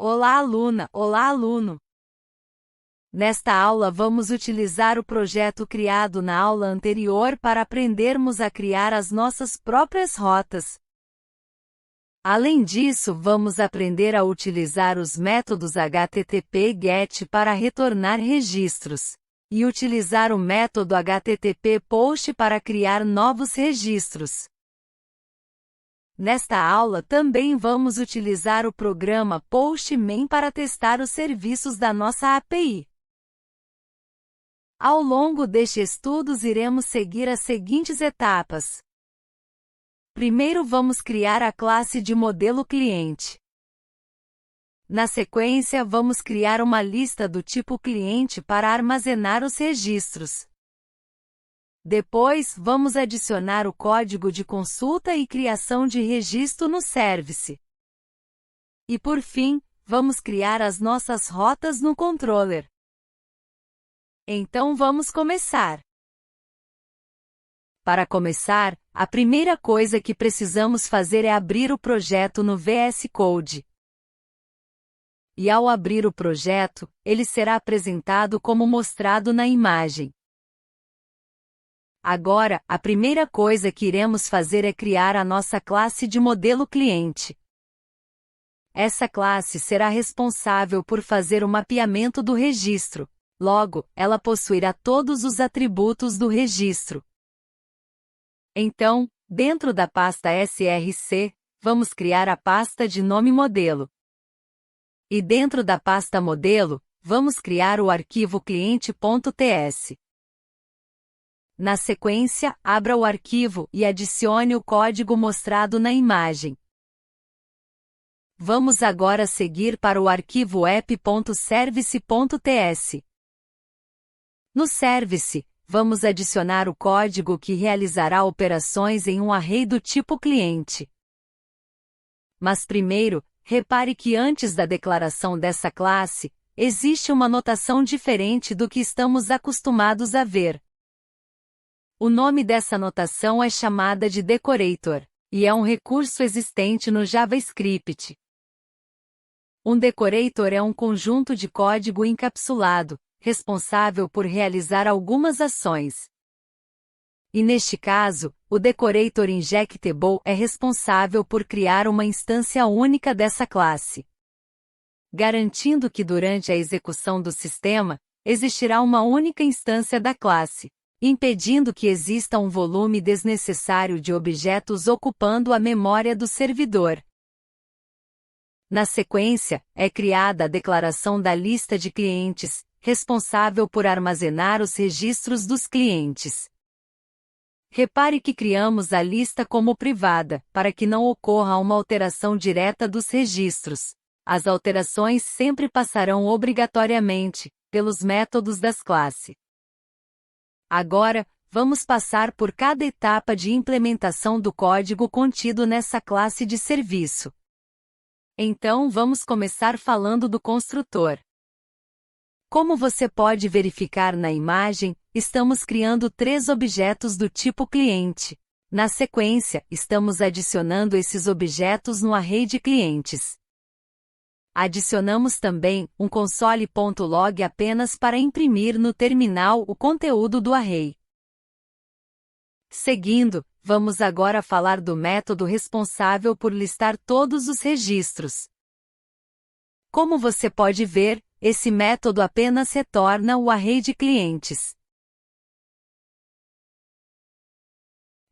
Olá, aluna! Olá, aluno! Nesta aula vamos utilizar o projeto criado na aula anterior para aprendermos a criar as nossas próprias rotas. Além disso, vamos aprender a utilizar os métodos HTTP GET para retornar registros, e utilizar o método HTTP POST para criar novos registros. Nesta aula também vamos utilizar o programa Postman para testar os serviços da nossa API. Ao longo deste estudo iremos seguir as seguintes etapas. Primeiro vamos criar a classe de modelo cliente. Na sequência vamos criar uma lista do tipo cliente para armazenar os registros. Depois, vamos adicionar o código de consulta e criação de registro no service. E por fim, vamos criar as nossas rotas no controller. Então vamos começar. Para começar, a primeira coisa que precisamos fazer é abrir o projeto no VS Code. E ao abrir o projeto, ele será apresentado como mostrado na imagem. Agora, a primeira coisa que iremos fazer é criar a nossa classe de modelo cliente. Essa classe será responsável por fazer o mapeamento do registro. Logo, ela possuirá todos os atributos do registro. Então, dentro da pasta src, vamos criar a pasta de nome modelo. E dentro da pasta modelo, vamos criar o arquivo cliente.ts. Na sequência, abra o arquivo e adicione o código mostrado na imagem. Vamos agora seguir para o arquivo app.service.ts. No service, vamos adicionar o código que realizará operações em um array do tipo cliente. Mas primeiro, repare que antes da declaração dessa classe, existe uma notação diferente do que estamos acostumados a ver. O nome dessa notação é chamada de decorator, e é um recurso existente no JavaScript. Um decorator é um conjunto de código encapsulado, responsável por realizar algumas ações. E neste caso, o decorator injectable é responsável por criar uma instância única dessa classe, garantindo que durante a execução do sistema, existirá uma única instância da classe, impedindo que exista um volume desnecessário de objetos ocupando a memória do servidor. Na sequência, é criada a declaração da lista de clientes, responsável por armazenar os registros dos clientes. Repare que criamos a lista como privada, para que não ocorra uma alteração direta dos registros. As alterações sempre passarão obrigatoriamente pelos métodos das classes. Agora, vamos passar por cada etapa de implementação do código contido nessa classe de serviço. Então vamos começar falando do construtor. Como você pode verificar na imagem, estamos criando 3 objetos do tipo cliente. Na sequência, estamos adicionando esses objetos no array de clientes. Adicionamos também um console.log apenas para imprimir no terminal o conteúdo do array. Seguindo, vamos agora falar do método responsável por listar todos os registros. Como você pode ver, esse método apenas retorna o array de clientes.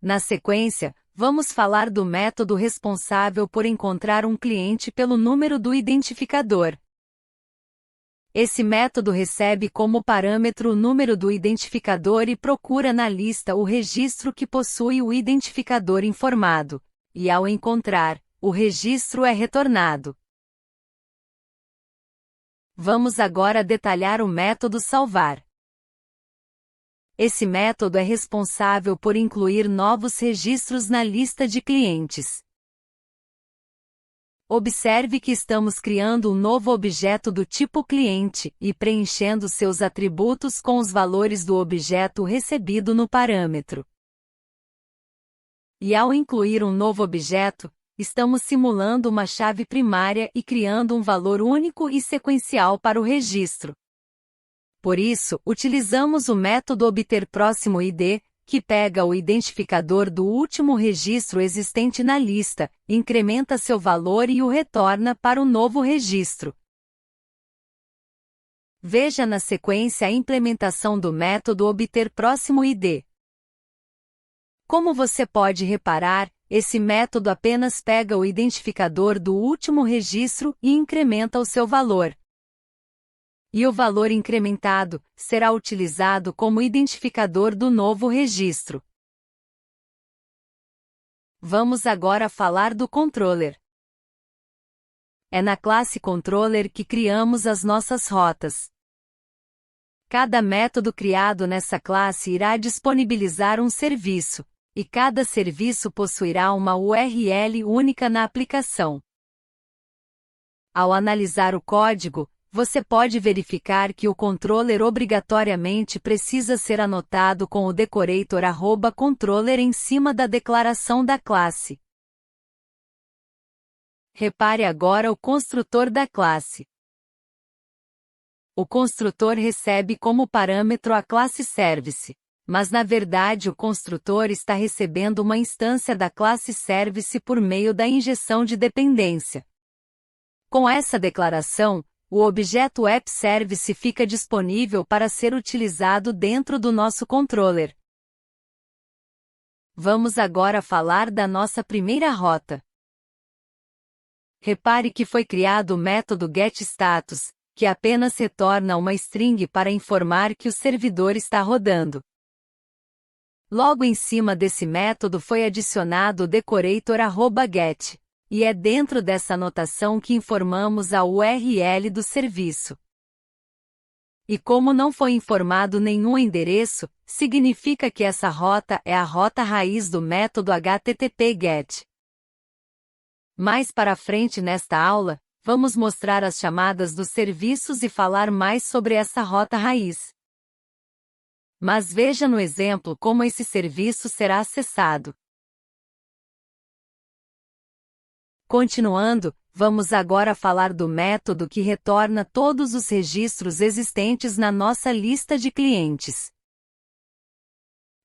Na sequência, vamos falar do método responsável por encontrar um cliente pelo número do identificador. Esse método recebe como parâmetro o número do identificador e procura na lista o registro que possui o identificador informado, e ao encontrar, o registro é retornado. Vamos agora detalhar o método salvar. Esse método é responsável por incluir novos registros na lista de clientes. Observe que estamos criando um novo objeto do tipo cliente e preenchendo seus atributos com os valores do objeto recebido no parâmetro. E ao incluir um novo objeto, estamos simulando uma chave primária e criando um valor único e sequencial para o registro. Por isso, utilizamos o método obter_próximo_id, que pega o identificador do último registro existente na lista, incrementa seu valor e o retorna para o novo registro. Veja na sequência a implementação do método obter_próximo_id. Como você pode reparar, esse método apenas pega o identificador do último registro e incrementa o seu valor. E o valor incrementado será utilizado como identificador do novo registro. Vamos agora falar do controller. É na classe controller que criamos as nossas rotas. Cada método criado nessa classe irá disponibilizar um serviço, e cada serviço possuirá uma URL única na aplicação. Ao analisar o código, você pode verificar que o controller obrigatoriamente precisa ser anotado com o decorator @controller em cima da declaração da classe. Repare agora o construtor da classe. O construtor recebe como parâmetro a classe Service, mas na verdade o construtor está recebendo uma instância da classe Service por meio da injeção de dependência. Com essa declaração, o objeto AppService fica disponível para ser utilizado dentro do nosso controller. Vamos agora falar da nossa primeira rota. Repare que foi criado o método getStatus, que apenas retorna uma string para informar que o servidor está rodando. Logo em cima desse método foi adicionado o decorator @get. E é dentro dessa anotação que informamos a URL do serviço. E como não foi informado nenhum endereço, significa que essa rota é a rota raiz do método HTTP_GET. Mais para frente nesta aula, vamos mostrar as chamadas dos serviços e falar mais sobre essa rota raiz. Mas veja no exemplo como esse serviço será acessado. Continuando, vamos agora falar do método que retorna todos os registros existentes na nossa lista de clientes.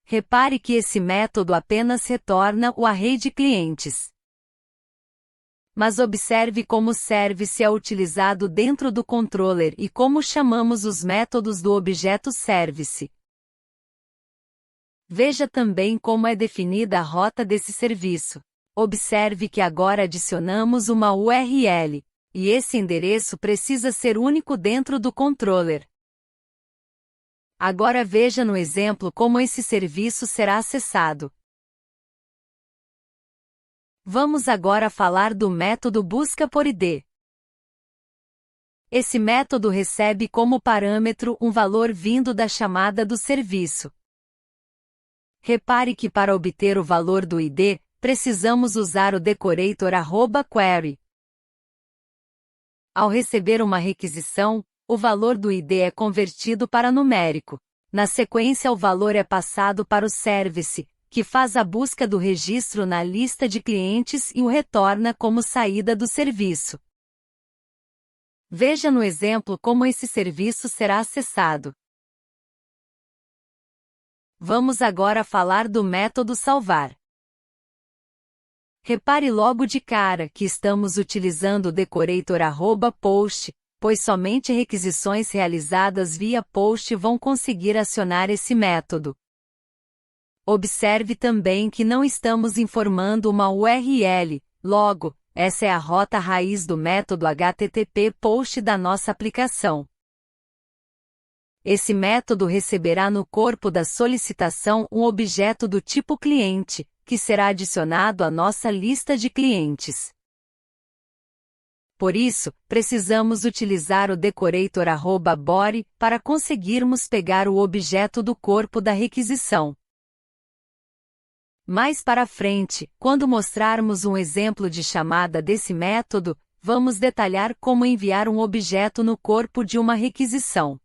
Repare que esse método apenas retorna o array de clientes. Mas observe como o service é utilizado dentro do controller e como chamamos os métodos do objeto service. Veja também como é definida a rota desse serviço. Observe que agora adicionamos uma URL, e esse endereço precisa ser único dentro do controller. Agora veja no exemplo como esse serviço será acessado. Vamos agora falar do método busca por ID. Esse método recebe como parâmetro um valor vindo da chamada do serviço. Repare que para obter o valor do ID, precisamos usar o decorator @query. Ao receber uma requisição, o valor do ID é convertido para numérico. Na sequência, o valor é passado para o service, que faz a busca do registro na lista de clientes e o retorna como saída do serviço. Veja no exemplo como esse serviço será acessado. Vamos agora falar do método salvar. Repare logo de cara que estamos utilizando o decorator @post, pois somente requisições realizadas via post vão conseguir acionar esse método. Observe também que não estamos informando uma URL, logo, essa é a rota raiz do método HTTP post da nossa aplicação. Esse método receberá no corpo da solicitação um objeto do tipo cliente, que será adicionado à nossa lista de clientes. Por isso, precisamos utilizar o decorator @body para conseguirmos pegar o objeto do corpo da requisição. Mais para frente, quando mostrarmos um exemplo de chamada desse método, vamos detalhar como enviar um objeto no corpo de uma requisição.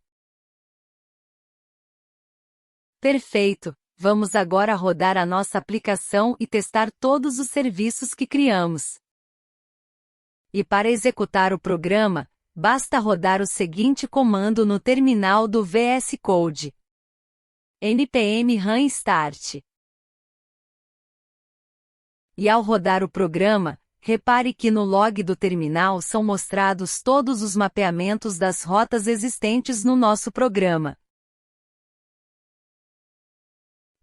Perfeito! Vamos agora rodar a nossa aplicação e testar todos os serviços que criamos. E para executar o programa, basta rodar o seguinte comando no terminal do VS Code: npm run start. E ao rodar o programa, repare que no log do terminal são mostrados todos os mapeamentos das rotas existentes no nosso programa.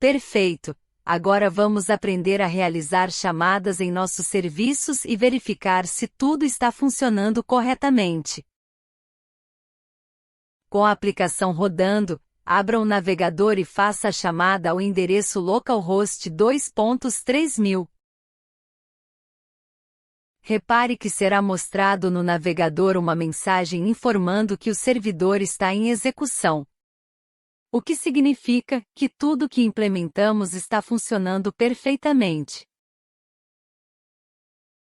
Perfeito! Agora vamos aprender a realizar chamadas em nossos serviços e verificar se tudo está funcionando corretamente. Com a aplicação rodando, abra o navegador e faça a chamada ao endereço localhost 2.3000. Repare que será mostrado no navegador uma mensagem informando que o servidor está em execução. O que significa que tudo que implementamos está funcionando perfeitamente.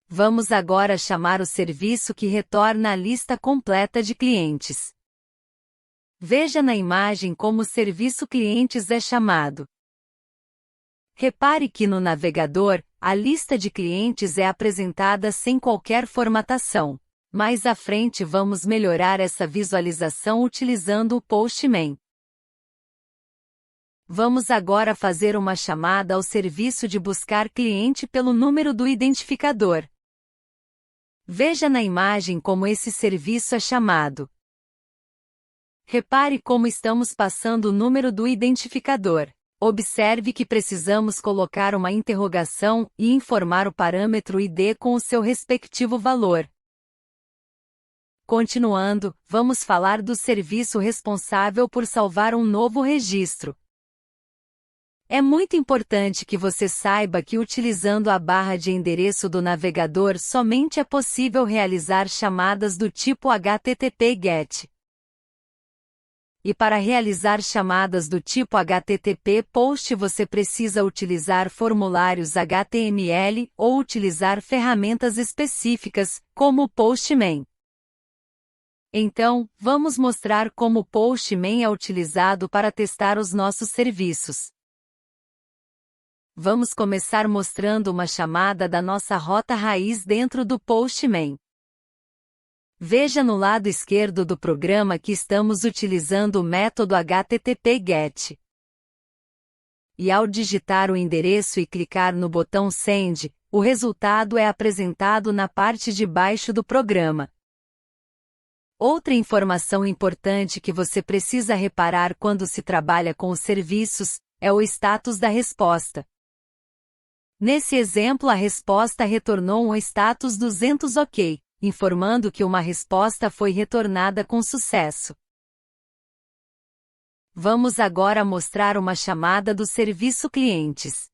Vamos agora chamar o serviço que retorna a lista completa de clientes. Veja na imagem como o serviço clientes é chamado. Repare que no navegador, a lista de clientes é apresentada sem qualquer formatação. Mais à frente vamos melhorar essa visualização utilizando o Postman. Vamos agora fazer uma chamada ao serviço de buscar cliente pelo número do identificador. Veja na imagem como esse serviço é chamado. Repare como estamos passando o número do identificador. Observe que precisamos colocar uma interrogação e informar o parâmetro ID com o seu respectivo valor. Continuando, vamos falar do serviço responsável por salvar um novo registro. É muito importante que você saiba que utilizando a barra de endereço do navegador somente é possível realizar chamadas do tipo HTTP GET. E para realizar chamadas do tipo HTTP POST você precisa utilizar formulários HTML ou utilizar ferramentas específicas, como o Postman. Então, vamos mostrar como o Postman é utilizado para testar os nossos serviços. Vamos começar mostrando uma chamada da nossa rota raiz dentro do Postman. Veja no lado esquerdo do programa que estamos utilizando o método HTTP GET. E ao digitar o endereço e clicar no botão Send, o resultado é apresentado na parte de baixo do programa. Outra informação importante que você precisa reparar quando se trabalha com os serviços é o status da resposta. Nesse exemplo, a resposta retornou um status 200 OK, informando que uma resposta foi retornada com sucesso. Vamos agora mostrar uma chamada do serviço clientes.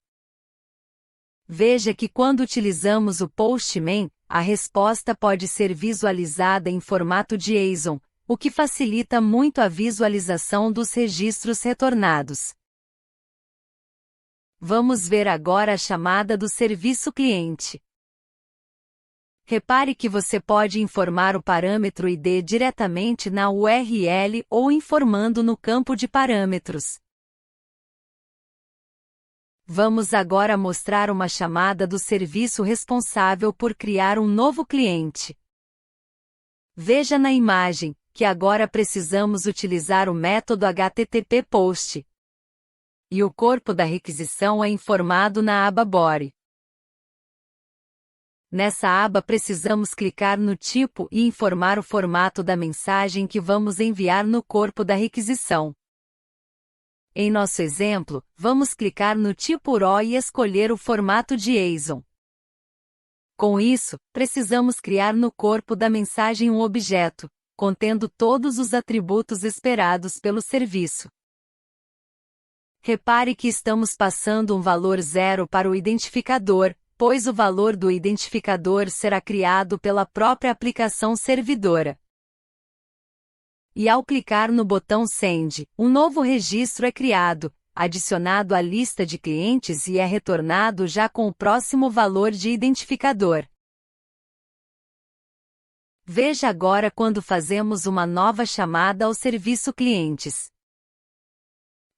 Veja que quando utilizamos o Postman, a resposta pode ser visualizada em formato JSON, o que facilita muito a visualização dos registros retornados. Vamos ver agora a chamada do serviço cliente. Repare que você pode informar o parâmetro ID diretamente na URL ou informando no campo de parâmetros. Vamos agora mostrar uma chamada do serviço responsável por criar um novo cliente. Veja na imagem que agora precisamos utilizar o método HTTP POST. E o corpo da requisição é informado na aba Body. Nessa aba precisamos clicar no tipo e informar o formato da mensagem que vamos enviar no corpo da requisição. Em nosso exemplo, vamos clicar no tipo raw e escolher o formato de JSON. Com isso, precisamos criar no corpo da mensagem um objeto, contendo todos os atributos esperados pelo serviço. Repare que estamos passando um valor 0 para o identificador, pois o valor do identificador será criado pela própria aplicação servidora. E ao clicar no botão Send, um novo registro é criado, adicionado à lista de clientes e é retornado já com o próximo valor de identificador. Veja agora quando fazemos uma nova chamada ao serviço clientes.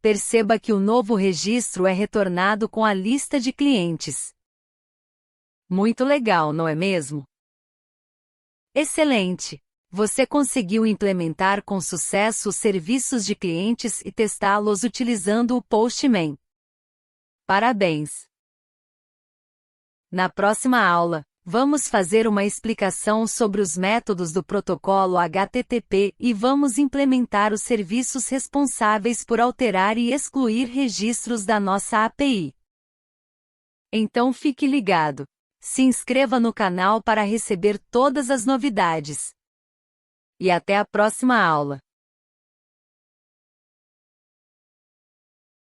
perceba que o novo registro é retornado com a lista de clientes. Muito legal, não é mesmo? Excelente! Você conseguiu implementar com sucesso os serviços de clientes e testá-los utilizando o Postman. Parabéns! Na próxima aula, vamos fazer uma explicação sobre os métodos do protocolo HTTP e vamos implementar os serviços responsáveis por alterar e excluir registros da nossa API. Então fique ligado. Se inscreva no canal para receber todas as novidades. E até a próxima aula.